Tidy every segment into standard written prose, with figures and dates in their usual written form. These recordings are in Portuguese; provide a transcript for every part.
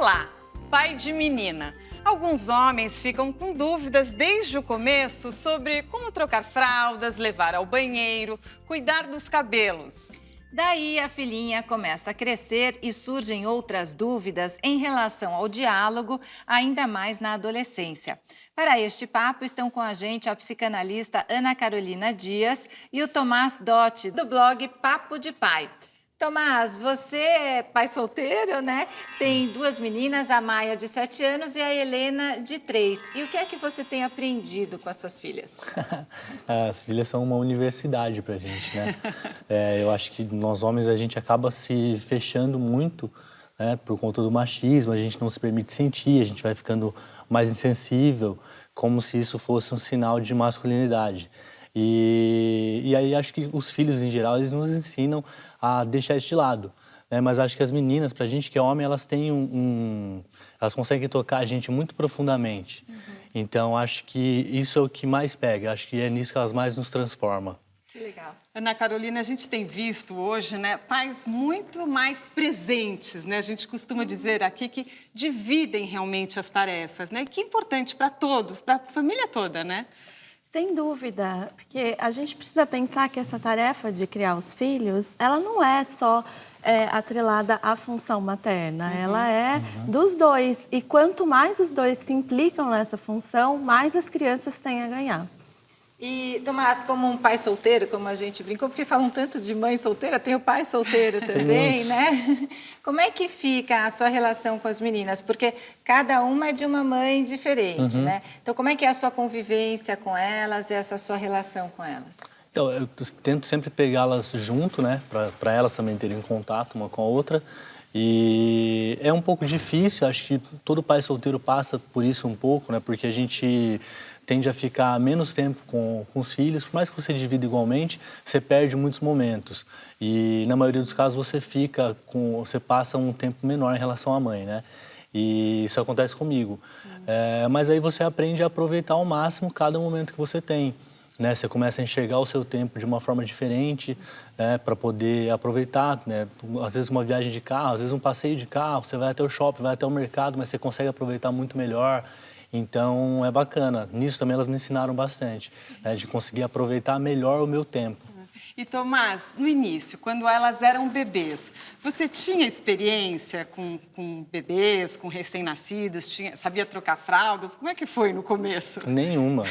Olá, pai de menina. Alguns homens ficam com dúvidas desde o começo sobre como trocar fraldas, levar ao banheiro, cuidar dos cabelos. Daí a filhinha começa a crescer e surgem outras dúvidas em relação ao diálogo, ainda mais na adolescência. Para este papo estão com a gente a psicanalista Ana Carolina Dias e o Tomás Dotti, do blog Papo de Pai. Tomás, você é pai solteiro, né? Tem duas meninas, a Maia de 7 anos e a Helena de 3. E o que é que você tem aprendido com as suas filhas? As filhas são uma universidade pra gente, né? Eu acho que nós homens a gente acaba se fechando muito, né? Por conta do machismo, a gente não se permite sentir, a gente vai ficando mais insensível, como se isso fosse um sinal de masculinidade. E aí acho que os filhos, em geral, eles nos ensinam a deixar isso de lado, né? Mas acho que as meninas, pra gente que é homem, elas têm elas conseguem tocar a gente muito profundamente. Então, acho que isso é o que mais pega, acho que é nisso que elas mais nos transformam. Que legal. Ana Carolina, a gente tem visto hoje, né, pais muito mais presentes, né? A gente costuma dizer aqui que dividem realmente as tarefas, né? Que é importante para todos, para a família toda, né? Sem dúvida, porque a gente precisa pensar que essa tarefa de criar os filhos, ela não é só atrelada à função materna, ela é dos dois. E quanto mais os dois se implicam nessa função, mais as crianças têm a ganhar. E, Tomás, como um pai solteiro, como a gente brincou, porque falam tanto de mãe solteira, tem o pai solteiro também, né? Como é que fica a sua relação com as meninas? Porque cada uma é de uma mãe diferente, né? Então, como é que é a sua convivência com elas e essa sua relação com elas? Então, eu tento sempre pegá-las junto, né? Para elas também terem contato uma com a outra. E é um pouco difícil, acho que todo pai solteiro passa por isso um pouco, né? Porque a gente tende a ficar menos tempo com os filhos, por mais que você divida igualmente, você perde muitos momentos. E na maioria dos casos você passa um tempo menor em relação à mãe, né? E isso acontece comigo. Mas aí você aprende a aproveitar ao máximo cada momento que você tem, né? Você começa a enxergar o seu tempo de uma forma diferente, né? Para poder aproveitar, né? Às vezes uma viagem de carro, às vezes um passeio de carro, você vai até o shopping, vai até o mercado, mas você consegue aproveitar muito melhor. Então, é bacana. Nisso também elas me ensinaram bastante, né? De conseguir aproveitar melhor o meu tempo. E, Tomás, no início, quando elas eram bebês, você tinha experiência com bebês, com recém-nascidos? Sabia trocar fraldas? Como é que foi no começo? Nenhuma.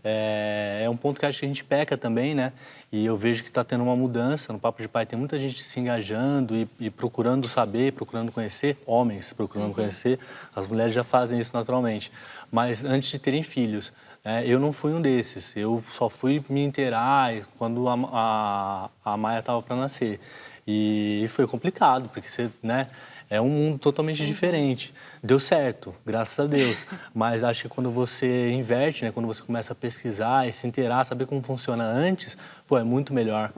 É um ponto que acho que a gente peca também, né? E eu vejo que está tendo uma mudança no Papo de Pai. Tem muita gente se engajando e procurando saber, procurando conhecer, homens procurando conhecer. As mulheres já fazem isso naturalmente. Mas antes de terem filhos, eu não fui um desses. Eu só fui me inteirar quando a Maia estava para nascer. E foi complicado, porque você, né? É um mundo totalmente diferente. Deu certo, graças a Deus. Mas acho que quando você inverte, né, quando você começa a pesquisar e se inteirar, saber como funciona antes, pô, é muito melhor.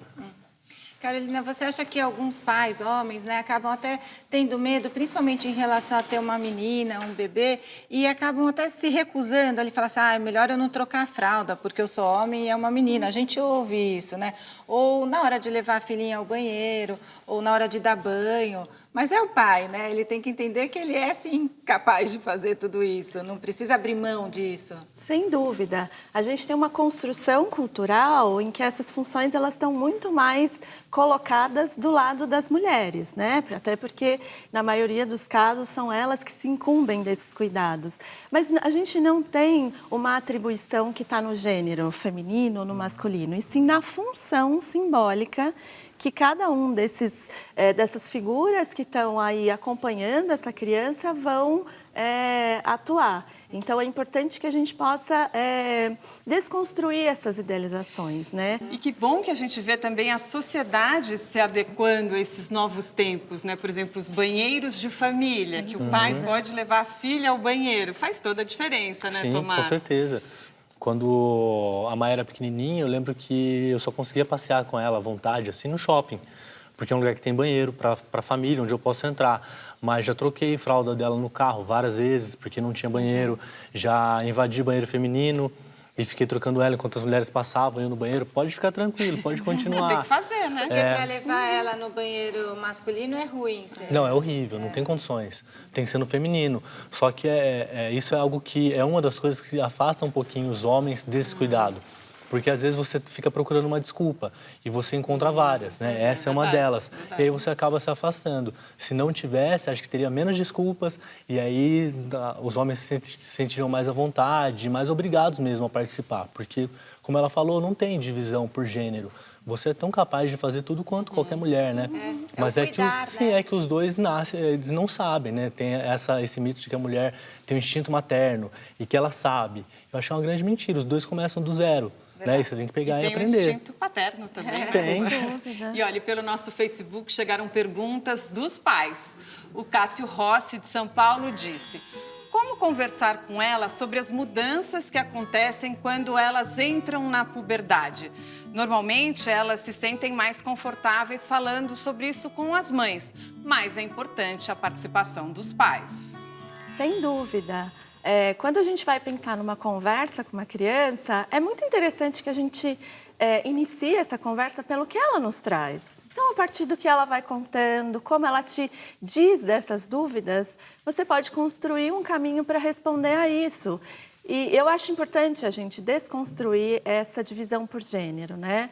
Carolina, você acha que alguns pais, homens, né, acabam até tendo medo, principalmente em relação a ter uma menina, um bebê, e acabam até se recusando ali, falar assim, é melhor eu não trocar a fralda, porque eu sou homem e é uma menina. A gente ouve isso, né? Ou na hora de levar a filhinha ao banheiro, ou na hora de dar banho. Mas é o pai, né? Ele tem que entender que ele é, sim, capaz de fazer tudo isso. Não precisa abrir mão disso. Sem dúvida. A gente tem uma construção cultural em que essas funções elas estão muito mais colocadas do lado das mulheres, né? Até porque, na maioria dos casos, são elas que se incumbem desses cuidados. Mas a gente não tem uma atribuição que está no gênero feminino ou no masculino, e sim na função simbólica que cada um dessas figuras que estão aí acompanhando essa criança vão atuar. Então, é importante que a gente possa desconstruir essas idealizações, né? E que bom que a gente vê também a sociedade se adequando a esses novos tempos, né? Por exemplo, os banheiros de família, que o pai pode levar a filha ao banheiro. Faz toda a diferença, né, Sim, Tomás? com certeza. Quando a Maia era pequenininha, eu lembro que eu só conseguia passear com ela à vontade, assim, no shopping. Porque é um lugar que tem banheiro para a família, onde eu posso entrar. Mas já troquei fralda dela no carro várias vezes, porque não tinha banheiro. Já invadi banheiro feminino. e fiquei trocando ela enquanto as mulheres passavam, eu no banheiro. Pode ficar tranquilo, pode continuar. Tem que fazer, né? Porque para levar ela no banheiro masculino é ruim. Não, é horrível, não tem condições. Tem que ser no feminino. Só que isso é algo que é uma das coisas que afasta um pouquinho os homens desse cuidado. Porque às vezes você fica procurando uma desculpa e você encontra várias, né? Essa é uma delas. E aí você acaba se afastando. Se não tivesse, acho que teria menos desculpas e aí os homens se sentiriam mais à vontade, mais obrigados mesmo a participar. Porque, como ela falou, não tem divisão por gênero. Você é tão capaz de fazer tudo quanto qualquer mulher, né? Mas cuidar, é que os dois nascem, eles não sabem, né? Tem esse mito de que a mulher tem um instinto materno e que ela sabe. Eu acho uma grande mentira. Os dois começam do zero. Né? E você tem que pegar e aprender. Tem um instinto paterno também. Tem. E olha, pelo nosso Facebook chegaram perguntas dos pais. O Cássio Rossi, de São Paulo, disse: como conversar com elas sobre as mudanças que acontecem quando elas entram na puberdade? Normalmente, elas se sentem mais confortáveis falando sobre isso com as mães, mas é importante a participação dos pais. Sem dúvida. Quando a gente vai pensar numa conversa com uma criança, é muito interessante que a gente inicie essa conversa pelo que ela nos traz. Então, a partir do que ela vai contando, como ela te diz dessas dúvidas, você pode construir um caminho para responder a isso. E eu acho importante a gente desconstruir essa divisão por gênero, né?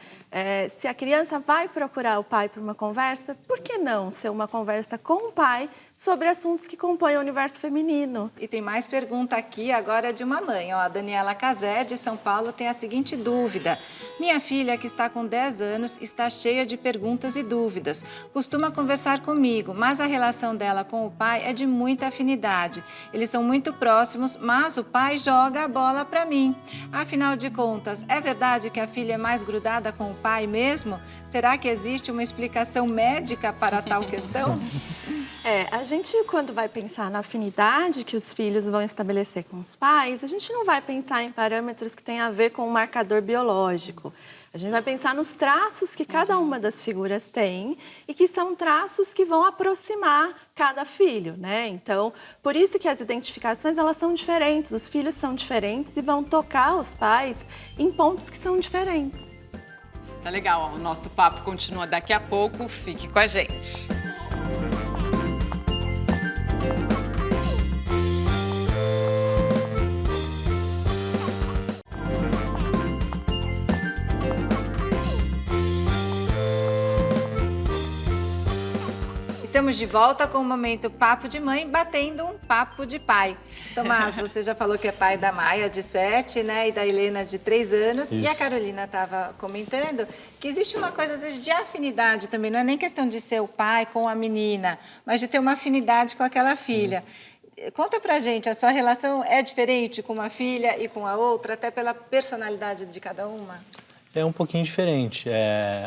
Se a criança vai procurar o pai para uma conversa, por que não ser uma conversa com o pai sobre assuntos que compõem o universo feminino? E tem mais pergunta aqui agora de uma mãe. Ó, a Daniela Casé, de São Paulo, tem a seguinte dúvida. Minha filha, que está com 10 anos, está cheia de perguntas e dúvidas. Costuma conversar comigo, mas a relação dela com o pai é de muita afinidade. Eles são muito próximos, mas o pai joga a bola para mim. Afinal de contas, é verdade que a filha é mais grudada com o pai mesmo? Será que existe uma explicação médica para tal questão? A gente, quando vai pensar na afinidade que os filhos vão estabelecer com os pais, a gente não vai pensar em parâmetros que têm a ver com o marcador biológico. A gente vai pensar nos traços que cada uma das figuras tem e que são traços que vão aproximar cada filho, né? Então, por isso que as identificações, elas são diferentes, os filhos são diferentes e vão tocar os pais em pontos que são diferentes. Tá legal, o nosso papo continua daqui a pouco, fique com a gente. Estamos de volta com o momento Papo de Mãe, batendo um papo de pai. Tomás, você já falou que é pai da Maia, de 7, né? E da Helena, de 3 anos. Isso. E a Carolina estava comentando que existe uma coisa, às vezes, de afinidade também. Não é nem questão de ser o pai com a menina, mas de ter uma afinidade com aquela filha. Conta pra gente, a sua relação é diferente com uma filha e com a outra, até pela personalidade de cada uma? É um pouquinho diferente.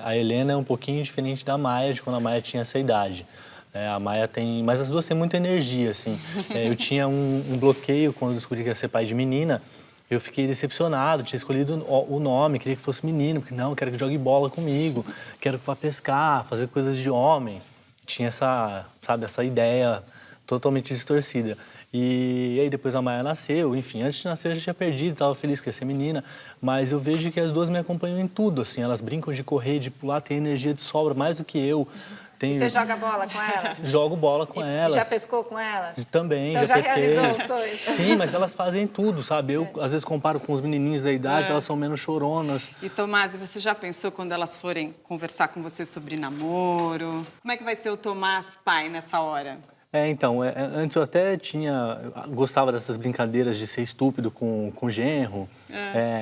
A Helena é um pouquinho diferente da Maia, de quando a Maia tinha essa idade. A Maia tem... Mas as duas têm muita energia, assim. Eu tinha um bloqueio quando descobri que ia ser pai de menina. Eu fiquei decepcionado, tinha escolhido o nome, queria que fosse menino, porque não, quero que jogue bola comigo, quero que vá pescar, fazer coisas de homem. Tinha essa ideia totalmente distorcida. E aí depois a Maia nasceu, enfim, antes de nascer eu já tinha perdido, estava feliz que ia ser menina, mas eu vejo que as duas me acompanham em tudo, assim, elas brincam de correr, de pular, têm energia de sobra mais do que eu. E você joga bola com elas? Jogo bola com elas. Já pescou com elas? Também, então já pesquei. Realizou os sonhos? Sim, mas elas fazem tudo, sabe? Eu, às vezes, comparo com os menininhos da idade, elas são menos choronas. E, Tomás, você já pensou quando elas forem conversar com você sobre namoro? Como é que vai ser o Tomás pai nessa hora? Então, antes eu até gostava dessas brincadeiras de ser estúpido com genro,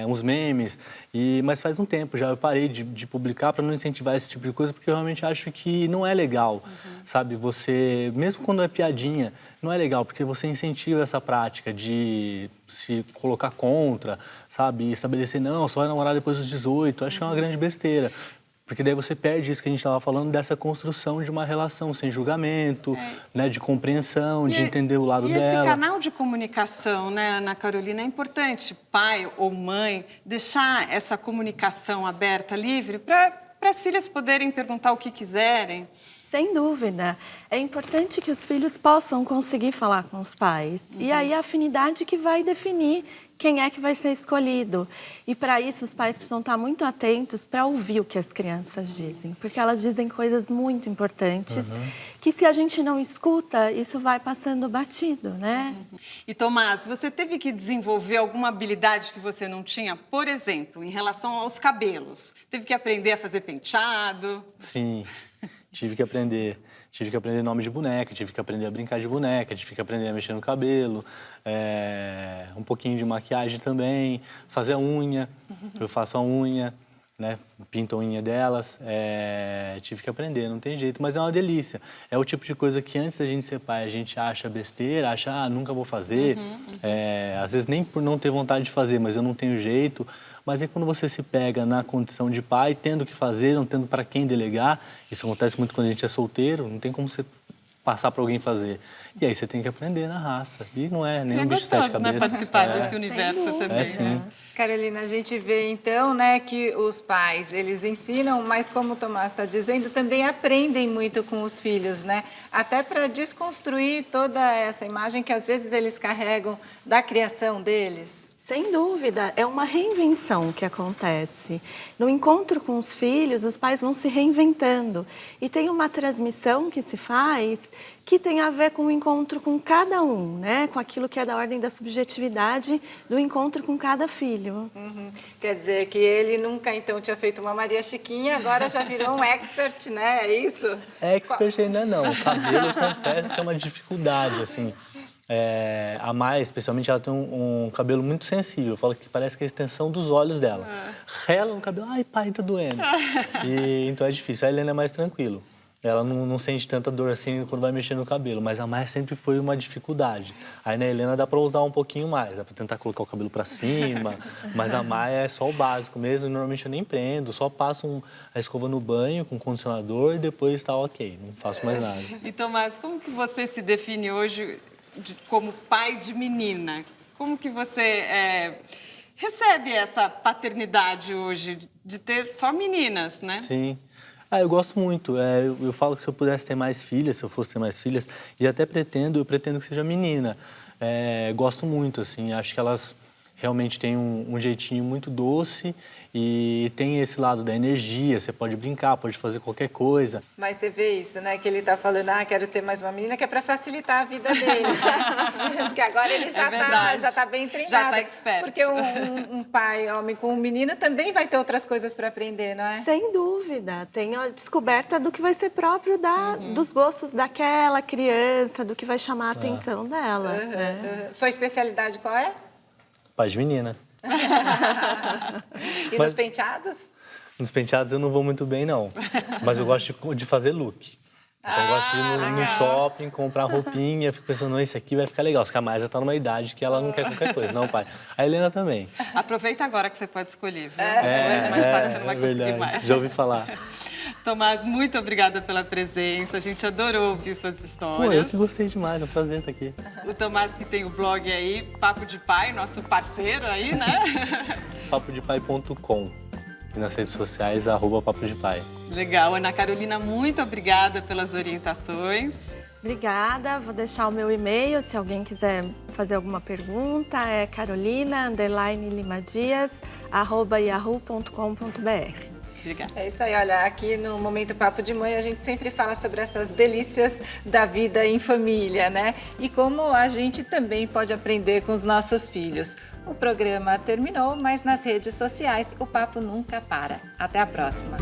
uns memes, mas faz um tempo já eu parei de publicar para não incentivar esse tipo de coisa, porque eu realmente acho que não é legal, sabe? Você, mesmo quando é piadinha, não é legal, porque você incentiva essa prática de se colocar contra, sabe? E estabelecer, não, só vai namorar depois dos 18, acho que é uma grande besteira. Porque daí você perde isso que a gente estava falando, dessa construção de uma relação sem julgamento, né, de compreensão, de entender o lado dela. E esse canal de comunicação, né, Ana Carolina, é importante, pai ou mãe, deixar essa comunicação aberta, livre, para as filhas poderem perguntar o que quiserem. Sem dúvida. É importante que os filhos possam conseguir falar com os pais. E aí a afinidade que vai definir quem é que vai ser escolhido. E para isso os pais precisam estar muito atentos para ouvir o que as crianças dizem. Porque elas dizem coisas muito importantes que se a gente não escuta, isso vai passando batido, né? E Tomás, você teve que desenvolver alguma habilidade que você não tinha? Por exemplo, em relação aos cabelos. Teve que aprender a fazer penteado? Sim, tive que aprender. Tive que aprender nome de boneca, tive que aprender a brincar de boneca, tive que aprender a mexer no cabelo, um pouquinho de maquiagem também, fazer a unha, eu faço a unha, né? Pinto a unha delas, tive que aprender, não tem jeito, mas é uma delícia. É o tipo de coisa que antes da gente ser pai a gente acha besteira, acha, nunca vou fazer, às vezes nem por não ter vontade de fazer, mas eu não tenho jeito. Mas aí quando você se pega na condição de pai, tendo que fazer, não tendo para quem delegar, isso acontece muito quando a gente é solteiro, não tem como você passar para alguém fazer. E aí você tem que aprender na raça. E não é nem um bicho de sete cabeças. Né, participar desse universo também. Sim. Carolina, a gente vê então, né, que os pais, eles ensinam, mas como o Tomás está dizendo, também aprendem muito com os filhos, né? Até para desconstruir toda essa imagem que às vezes eles carregam da criação deles. Sem dúvida, é uma reinvenção que acontece. No encontro com os filhos, os pais vão se reinventando. E tem uma transmissão que se faz que tem a ver com o encontro com cada um, né? Com aquilo que é da ordem da subjetividade do encontro com cada filho. Quer dizer que ele nunca, então, tinha feito uma Maria Chiquinha, agora já virou um expert, né? É isso? Expert ainda não. O cabelo, eu confesso que é uma dificuldade, assim. A Maia, especialmente, ela tem um cabelo muito sensível. Eu falo que parece que é a extensão dos olhos dela. Rela no cabelo, ai pai, tá doendo. Então é difícil. A Helena é mais tranquilo. Ela não sente tanta dor assim quando vai mexer no cabelo. Mas a Maia sempre foi uma dificuldade. Aí na Helena dá pra usar um pouquinho mais. Dá pra tentar colocar o cabelo pra cima. Mas a Maia é só o básico mesmo. E normalmente eu nem prendo. Só passo a escova no banho com condicionador e depois tá ok. Não faço mais nada. E Tomás, como que você se define hoje como pai de menina? Como que você recebe essa paternidade hoje de ter só meninas, né? Sim. Eu gosto muito. Eu falo que se eu pudesse ter mais filhas, se eu fosse ter mais filhas, e até eu pretendo que seja menina. Gosto muito, assim, acho que elas realmente têm um jeitinho muito doce e tem esse lado da energia, você pode brincar, pode fazer qualquer coisa. Mas você vê isso, né? Que ele tá falando, quero ter mais uma menina, que é para facilitar a vida dele. Porque agora ele já tá bem treinado. Já tá expert. Porque um pai, homem com um menino, também vai ter outras coisas para aprender, não é? Sem dúvida. Tem a descoberta do que vai ser próprio dos gostos daquela criança, do que vai chamar a atenção dela. Sua especialidade qual é? Pai de menina. E nos penteados? Nos penteados eu não vou muito bem, não. Mas eu gosto de fazer look. Então eu gosto de ir no shopping, comprar roupinha, fico pensando, esse aqui vai ficar legal. Porque a Maia já tá numa idade que ela não quer qualquer coisa. Não, pai. A Helena também. Aproveita agora que você pode escolher, viu? Depois, mais tarde você não vai conseguir mais. Já ouvi falar. Tomás, muito obrigada pela presença. A gente adorou ouvir suas histórias. Eu que gostei demais, é um prazer estar aqui. O Tomás que tem o blog aí, Papo de Pai, nosso parceiro aí, né? papodepai.com e nas redes sociais, @Papo de Pai. Legal. Ana Carolina, muito obrigada pelas orientações. Obrigada. Vou deixar o meu e-mail, se alguém quiser fazer alguma pergunta, é carolina_limadias@yahoo.com.br. Obrigada. É isso aí, olha, aqui no Momento Papo de Mãe a gente sempre fala sobre essas delícias da vida em família, né? E como a gente também pode aprender com os nossos filhos. O programa terminou, mas nas redes sociais o papo nunca para. Até a próxima!